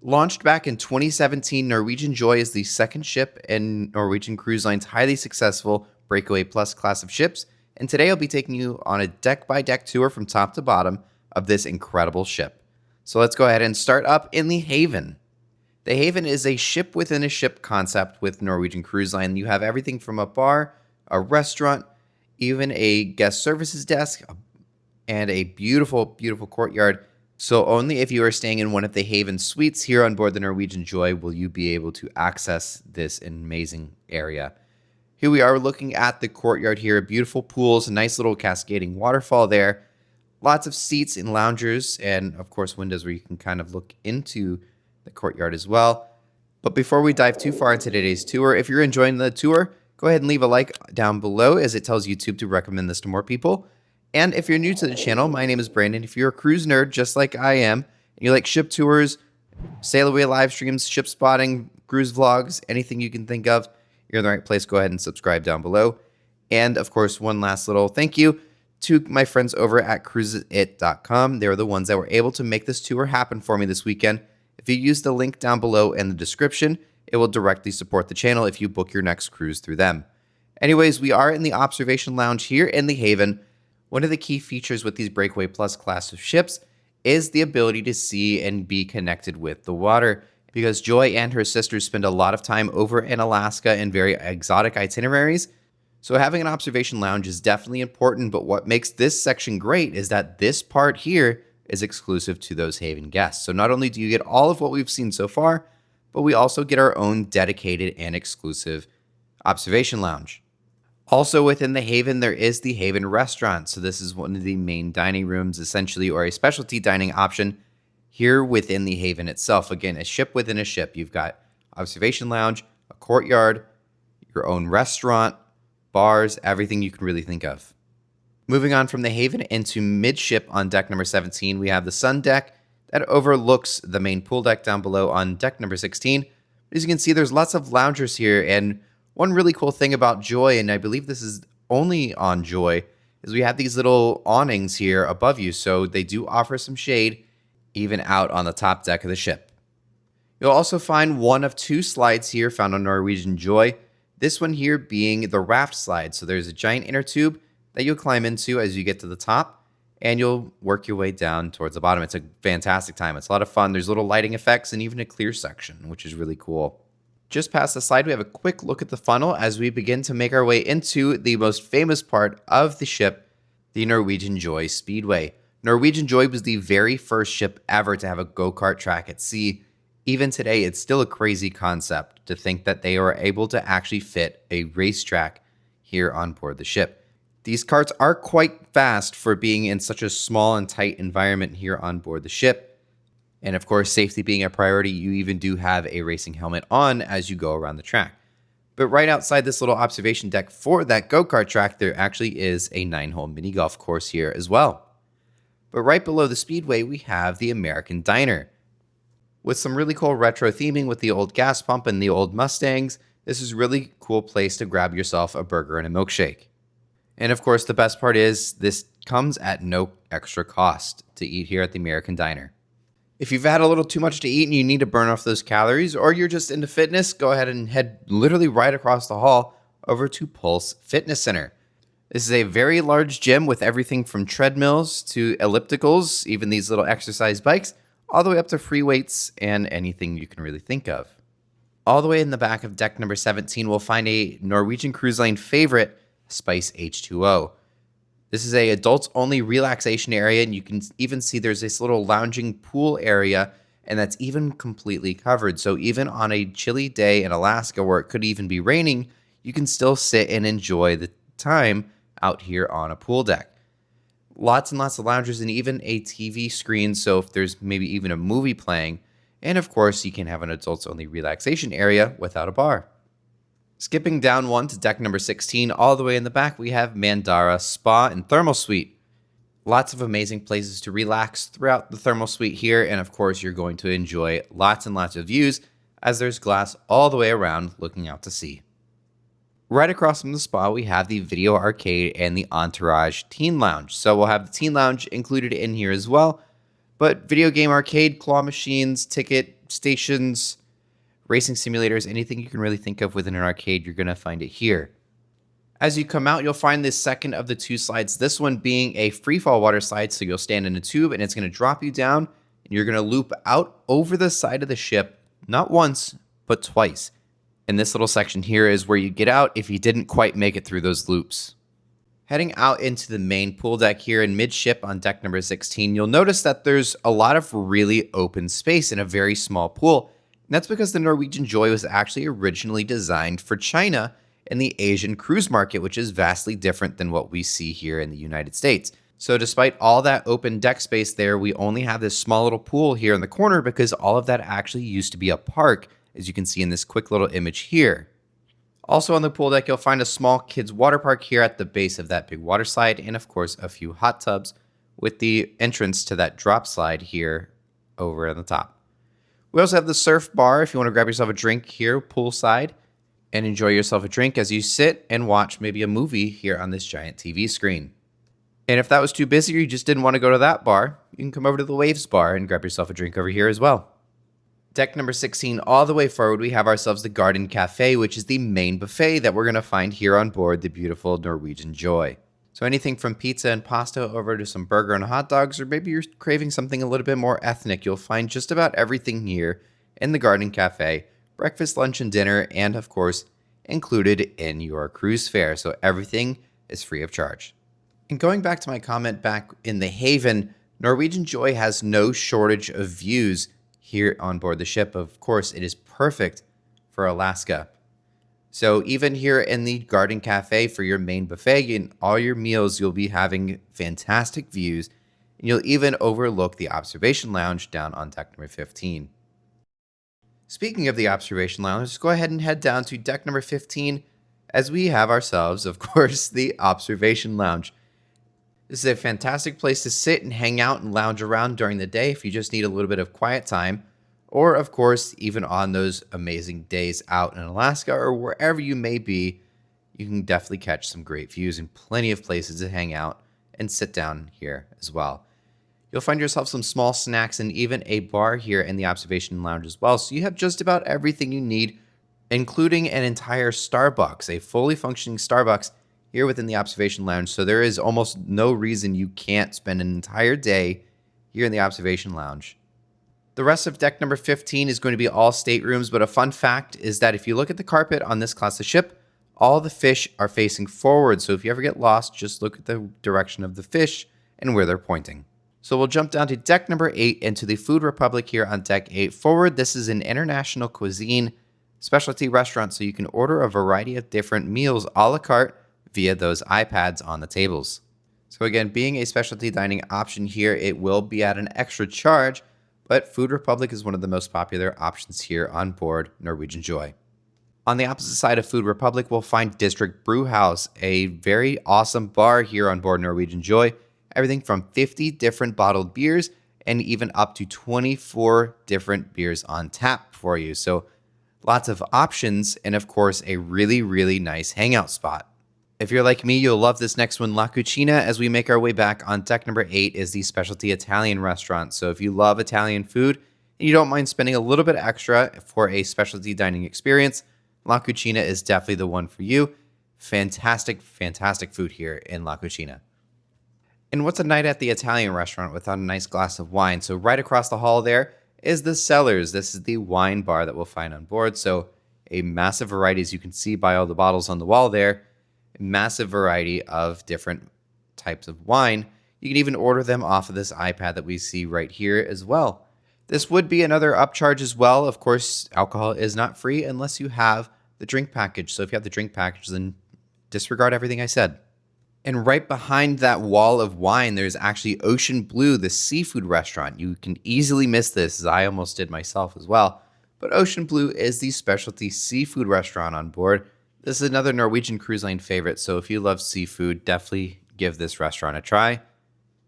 Launched back in 2017, Norwegian Joy is the second ship in Norwegian Cruise Line's highly successful Breakaway Plus class of ships, and today I'll be taking you on a deck-by-deck tour from top to bottom of this incredible ship. So let's go ahead and start up in the Haven. The Haven is a ship within a ship concept with Norwegian Cruise Line. You have everything from a bar, a restaurant, even a guest services desk, and a beautiful, beautiful courtyard. So only if you are staying in one of the Haven suites here on board the Norwegian Joy will you be able to access this amazing area. Here we are looking at the courtyard here. Beautiful pools, a nice little cascading waterfall there. Lots of seats and loungers, and of course windows where you can kind of look into the courtyard as well. But before we dive too far into today's tour, if you're enjoying the tour, go ahead and leave a like down below as it tells YouTube to recommend this to more people. And if you're new to the channel, my name is Brandon. If you're a cruise nerd just like I am, and you like ship tours, sail away live streams, ship spotting, cruise vlogs, anything you can think of, you're in the right place. Go ahead and subscribe down below. And of course, one last little thank you to my friends over at cruisesit.com. They were the ones that were able to make this tour happen for me this weekend. If you use the link down below in the description, it will directly support the channel if you book your next cruise through them. Anyways, we are in the observation lounge here in the Haven. One of the key features with these Breakaway Plus class of ships is the ability to see and be connected with the water, because Joy and her sisters spend a lot of time over in Alaska in very exotic itineraries. So having an observation lounge is definitely important, but what makes this section great is that this part here is exclusive to those Haven guests. So not only do you get all of what we've seen so far, but we also get our own dedicated and exclusive observation lounge. Also within the Haven, there is the Haven restaurant. So this is one of the main dining rooms, essentially, or a specialty dining option here within the Haven itself. Again, a ship within a ship. You've got observation lounge, a courtyard, your own restaurant, bars, everything you can really think of. Moving on from the Haven into midship on deck number 17, we have the sun deck that overlooks the main pool deck down below on deck number 16. As you can see, there's lots of loungers here, and one really cool thing about Joy, and I believe this is only on Joy, is we have these little awnings here above you, so they do offer some shade even out on the top deck of the ship. You'll also find one of two slides here found on Norwegian Joy, this one here being the raft slide. So there's a giant inner tube that you'll climb into as you get to the top, and you'll work your way down towards the bottom. It's a fantastic time. It's a lot of fun. There's little lighting effects and even a clear section, which is really cool. Just past the slide, we have a quick look at the funnel as we begin to make our way into the most famous part of the ship, the Norwegian Joy Speedway. Norwegian Joy was the very first ship ever to have a go-kart track at sea. Even today, it's still a crazy concept to think that they were able to actually fit a racetrack here on board the ship. These karts are quite fast for being in such a small and tight environment here on board the ship. And of course, safety being a priority, you even do have a racing helmet on as you go around the track. But right outside this little observation deck for that go-kart track, there actually is a 9-hole mini golf course here as well. But right below the speedway, we have the American Diner. With some really cool retro theming with the old gas pump and the old Mustangs, this is a really cool place to grab yourself a burger and a milkshake. And of course, the best part is this comes at no extra cost to eat here at the American Diner. If you've had a little too much to eat and you need to burn off those calories, or you're just into fitness, go ahead and head literally right across the hall over to Pulse Fitness Center. This is a very large gym with everything from treadmills to ellipticals, even these little exercise bikes, all the way up to free weights and anything you can really think of. All the way in the back of deck number 17, we'll find a Norwegian Cruise Line favorite, Spice H2O. This is a adults-only relaxation area, and you can even see there's this little lounging pool area, and that's even completely covered. So even on a chilly day in Alaska where it could even be raining, you can still sit and enjoy the time out here on a pool deck. Lots and lots of loungers and even a TV screen, so if there's maybe even a movie playing. And of course, you can have an adults-only relaxation area without a bar. Skipping down one to deck number 16, all the way in the back, we have Mandara Spa and Thermal Suite. Lots of amazing places to relax throughout the thermal suite here, and of course, you're going to enjoy lots and lots of views as there's glass all the way around looking out to sea. Right across from the spa, we have the video arcade and the Entourage Teen Lounge. So we'll have the Teen Lounge included in here as well, But video game arcade, claw machines, ticket stations, racing simulators, anything you can really think of within an arcade, you're going to find it here. As you come out, you'll find this second of the two slides, this one being a freefall water slide. So you'll stand in a tube and it's going to drop you down and you're going to loop out over the side of the ship, not once, but twice. And this little section here is where you get out if you didn't quite make it through those loops. Heading out into the main pool deck here in midship on deck number 16, you'll notice that there's a lot of really open space in a very small pool. And that's because the Norwegian Joy was actually originally designed for China and the Asian cruise market, which is vastly different than what we see here in the United States. So despite all that open deck space there, we only have this small little pool here in the corner because all of that actually used to be a park, as you can see in this quick little image here. Also on the pool deck, you'll find a small kids water park here at the base of that big water slide, and of course a few hot tubs with the entrance to that drop slide here over on the top. We also have the surf bar if you want to grab yourself a drink here poolside and enjoy yourself a drink as you sit and watch maybe a movie here on this giant TV screen. And if that was too busy or you just didn't want to go to that bar, you can come over to the Waves bar and grab yourself a drink over here as well. Deck number 16, all the way forward, we have ourselves the Garden Cafe, which is the main buffet that we're going to find here on board the beautiful Norwegian Joy. So anything from pizza and pasta over to some burger and hot dogs, or maybe you're craving something a little bit more ethnic, you'll find just about everything here in the Garden Cafe. Breakfast, lunch, and dinner, and of course, included in your cruise fare. So everything is free of charge. And going back to my comment back in the Haven, Norwegian Joy has no shortage of views here on board the ship. Of course, it is perfect for Alaska. So even here in the Garden Cafe for your main buffet and all your meals, you'll be having fantastic views. And you'll even overlook the observation lounge down on deck number 15. Speaking of the observation lounge, let's go ahead and head down to deck number 15 as we have ourselves, of course, the observation lounge. This is a fantastic place to sit and hang out and lounge around during the day if you just need a little bit of quiet time. Or, of course, even on those amazing days out in Alaska or wherever you may be, you can definitely catch some great views and plenty of places to hang out and sit down here as well. You'll find yourself some small snacks and even a bar here in the observation lounge as well. So you have just about everything you need, including an entire Starbucks, a fully functioning Starbucks here within the observation lounge. So there is almost no reason you can't spend an entire day here in the observation lounge. The rest of deck number 15 is going to be all staterooms, but a fun fact is that if you look at the carpet on this class of ship, all the fish are facing forward. So if you ever get lost, just look at the direction of the fish and where they're pointing. So we'll jump down to deck number 8 into the Food Republic here on deck 8 forward. This is an international cuisine specialty restaurant, so you can order a variety of different meals a la carte via those iPads on the tables. So again, being a specialty dining option here, it will be at an extra charge, but Food Republic is one of the most popular options here on board Norwegian Joy. On the opposite side of Food Republic, we'll find District Brew House, a very awesome bar here on board Norwegian Joy. Everything from 50 different bottled beers and even up to 24 different beers on tap for you. So lots of options and, of course, a really, really nice hangout spot. If you're like me, you'll love this next one, La Cucina. As we make our way back on deck number 8 is the specialty Italian restaurant. So if you love Italian food and you don't mind spending a little bit extra for a specialty dining experience, La Cucina is definitely the one for you. Fantastic, fantastic food here in La Cucina. And what's a night at the Italian restaurant without a nice glass of wine? So right across the hall there is the Cellars. This is the wine bar that we'll find on board. So a massive variety, as you can see by all the bottles on the wall there, a massive variety of different types of wine. You can even order them off of this iPad that we see right here as well. This would be another upcharge as well. Of course, alcohol is not free unless you have the drink package. So if you have the drink package, then disregard everything I said. And right behind that wall of wine, there's actually Ocean Blue, the seafood restaurant. You can easily miss this, as I almost did myself as well. But Ocean Blue is the specialty seafood restaurant on board. This is another Norwegian Cruise Line favorite, so if you love seafood, definitely give this restaurant a try.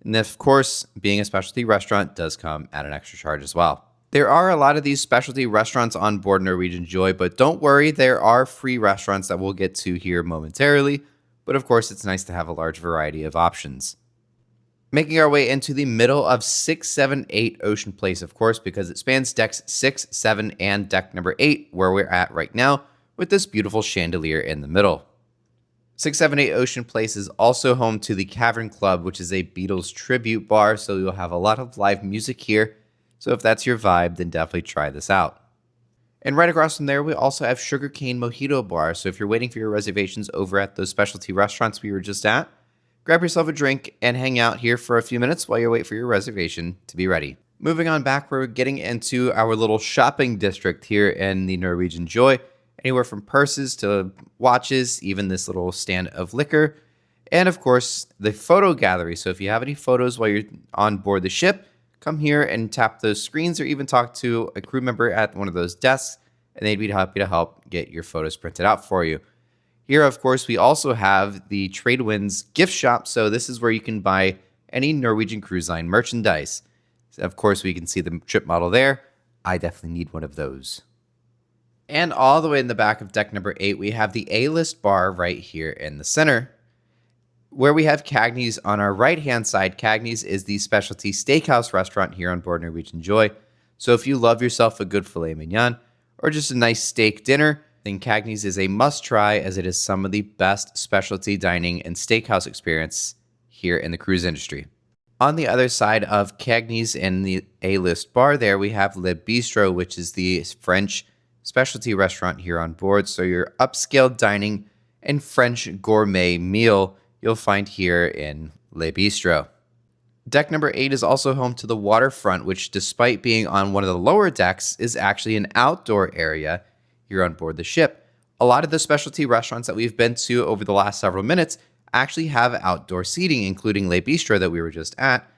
And of course, being a specialty restaurant does come at an extra charge as well. There are a lot of these specialty restaurants on board Norwegian Joy, but don't worry, there are free restaurants that we'll get to here momentarily. But of course, it's nice to have a large variety of options. Making our way into the middle of 6, 7, 8 Ocean Place, of course, because it spans decks 6, 7, and deck number 8, where we're at right now, with this beautiful chandelier in the middle. 678 Ocean Place is also home to the Cavern Club, which is a Beatles tribute bar, so you'll have a lot of live music here. So if that's your vibe, then definitely try this out. And right across from there, we also have Sugarcane Mojito Bar. So if you're waiting for your reservations over at those specialty restaurants we were just at, grab yourself a drink and hang out here for a few minutes while you wait for your reservation to be ready. Moving on back, we're getting into our little shopping district here in the Norwegian Joy. Anywhere from purses to watches, even this little stand of liquor. And of course, the photo gallery. So if you have any photos while you're on board the ship, come here and tap those screens or even talk to a crew member at one of those desks, and they'd be happy to help get your photos printed out for you. Here, of course, we also have the Tradewinds gift shop. So this is where you can buy any Norwegian Cruise Line merchandise. So of course, we can see the trip model there. I definitely need one of those. And all the way in the back of deck number 8, we have the A-list bar right here in the center, where we have Cagney's on our right-hand side. Cagney's is the specialty steakhouse restaurant here on board Norwegian Joy. So if you love yourself a good filet mignon or just a nice steak dinner, then Cagney's is a must-try, as it is some of the best specialty dining and steakhouse experience here in the cruise industry. On the other side of Cagney's in the A-list bar there, we have Le Bistro, which is the French specialty restaurant here on board. So your upscale dining and French gourmet meal you'll find here in Le Bistro. Deck number 8 is also home to the Waterfront, which despite being on one of the lower decks is actually an outdoor area here on board the ship. A lot of the specialty restaurants that we've been to over the last several minutes actually have outdoor seating, including Le Bistro that we were just at,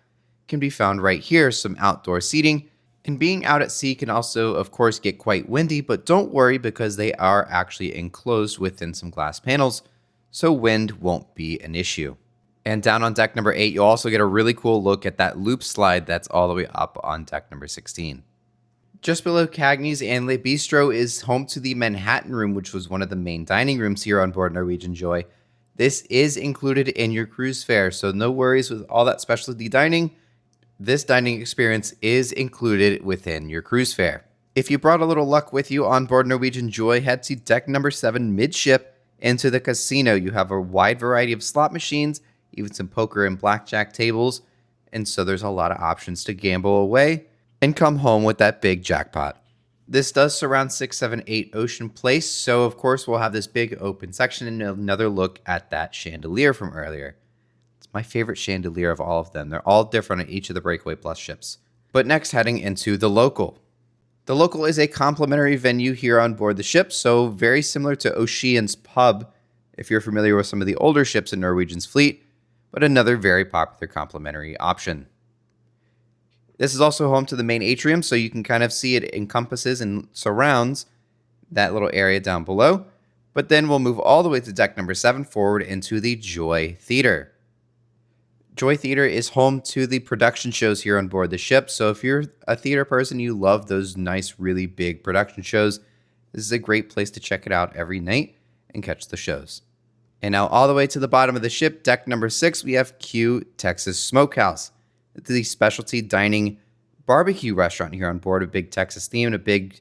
can be found right here, some outdoor seating. And being out at sea can also, of course, get quite windy, but don't worry because they are actually enclosed within some glass panels, so wind won't be an issue. And down on deck number 8, you'll also get a really cool look at that loop slide that's all the way up on deck number 16. Just below Cagney's and Le Bistro is home to the Manhattan Room, which was one of the main dining rooms here on board Norwegian Joy. This is included in your cruise fare, so no worries with all that specialty dining. This dining experience is included within your cruise fare. If you brought a little luck with you on board Norwegian Joy, head to deck number 7 midship into the casino. You have a wide variety of slot machines, even some poker and blackjack tables, and so there's a lot of options to gamble away and come home with that big jackpot. This does surround 6, 7, 8 Ocean Place, so of course we'll have this big open section and another look at that chandelier from earlier. My favorite chandelier of all of them. They're all different on each of the Breakaway Plus ships. But next, heading into the Local. The Local is a complimentary venue here on board the ship, so very similar to Ocean's Pub, if you're familiar with some of the older ships in Norwegian's fleet, but another very popular complimentary option. This is also home to the main atrium, so you can kind of see it encompasses and surrounds that little area down below. But then we'll move all the way to deck number 7 forward into the Joy Theater. Joy Theater is home to the production shows here on board the ship. So if you're a theater person, you love those nice, really big production shows, this is a great place to check it out every night and catch the shows. And now all the way to the bottom of the ship, deck number 6, we have Q Texas Smokehouse. It's the specialty dining barbecue restaurant here on board, a big Texas theme and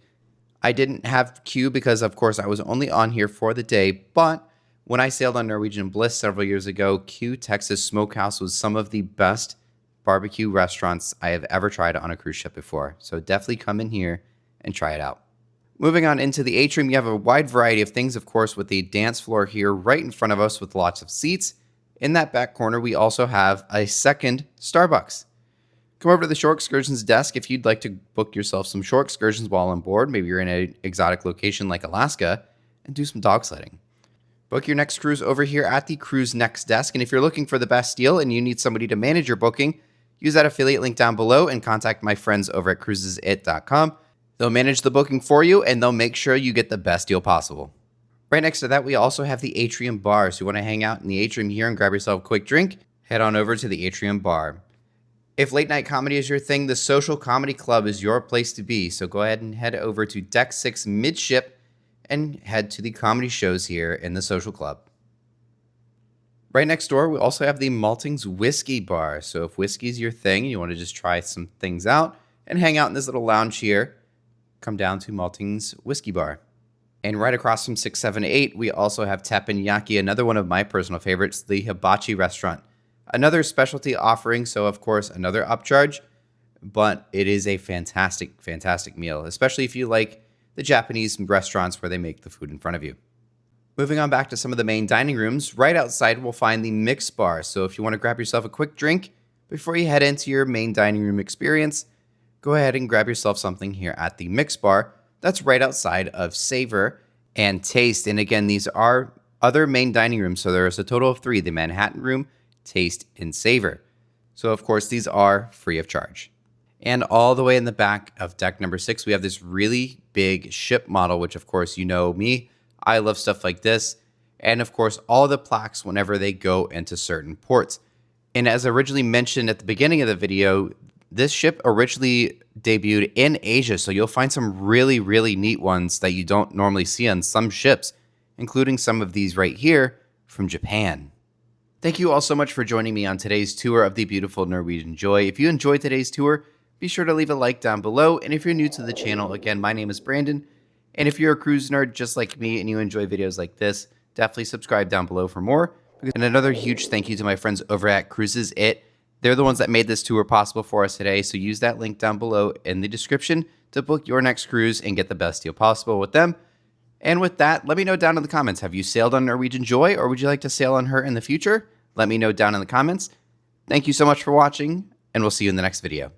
I didn't have Q because, of course, I was only on here for the day, but when I sailed on Norwegian Bliss several years ago, Q Texas Smokehouse was some of the best barbecue restaurants I have ever tried on a cruise ship before. So definitely come in here and try it out. Moving on into the atrium, you have a wide variety of things, of course, with the dance floor here right in front of us with lots of seats. In that back corner, we also have a second Starbucks. Come over to the shore excursions desk if you'd like to book yourself some shore excursions while on board. Maybe you're in an exotic location like Alaska and do some dog sledding. Book your next cruise over here at the Cruise Next desk. And if you're looking for the best deal and you need somebody to manage your booking, use that affiliate link down below and contact my friends over at cruisesit.com. They'll manage the booking for you and they'll make sure you get the best deal possible. Right next to that, we also have the Atrium bar. So you want to hang out in the Atrium here and grab yourself a quick drink, head on over to the Atrium bar. If late night comedy is your thing, the Social Comedy Club is your place to be. So go ahead and head over to deck 6 midship and head to the comedy shows here in the Social Club. Right next door, we also have the Malting's Whiskey Bar. So if whiskey's your thing and you want to just try some things out and hang out in this little lounge here, come down to Malting's Whiskey Bar. And right across from 678, we also have Teppanyaki, another one of my personal favorites, the Hibachi Restaurant. Another specialty offering, so of course another upcharge, but it is a fantastic, fantastic meal, especially if you like the Japanese restaurants where they make the food in front of you. Moving on back to some of the main dining rooms, right outside we'll find the Mix Bar. So if you want to grab yourself a quick drink before you head into your main dining room experience, go ahead and grab yourself something here at the Mix Bar. That's right outside of Savor and Taste. And again, these are other main dining rooms. So there's a total of 3, the Manhattan Room, Taste, and Savor. So of course, these are free of charge. And all the way in the back of deck number 6, we have this really big ship model, which of course, you know me, I love stuff like this. And of course, all the plaques whenever they go into certain ports. And as originally mentioned at the beginning of the video, this ship originally debuted in Asia, so you'll find some really, really neat ones that you don't normally see on some ships, including some of these right here from Japan. Thank you all so much for joining me on today's tour of the beautiful Norwegian Joy. If you enjoyed today's tour, be sure to leave a like down below. And if you're new to the channel, again, my name is Brandon. And if you're a cruise nerd just like me and you enjoy videos like this, definitely subscribe down below for more. And another huge thank you to my friends over at Cruises It. They're the ones that made this tour possible for us today, so use that link down below in the description to book your next cruise and get the best deal possible with them. And with that, let me know down in the comments, have you sailed on Norwegian Joy, or would you like to sail on her in the future? Let me know down in the comments. Thank you so much for watching, and we'll see you in the next video.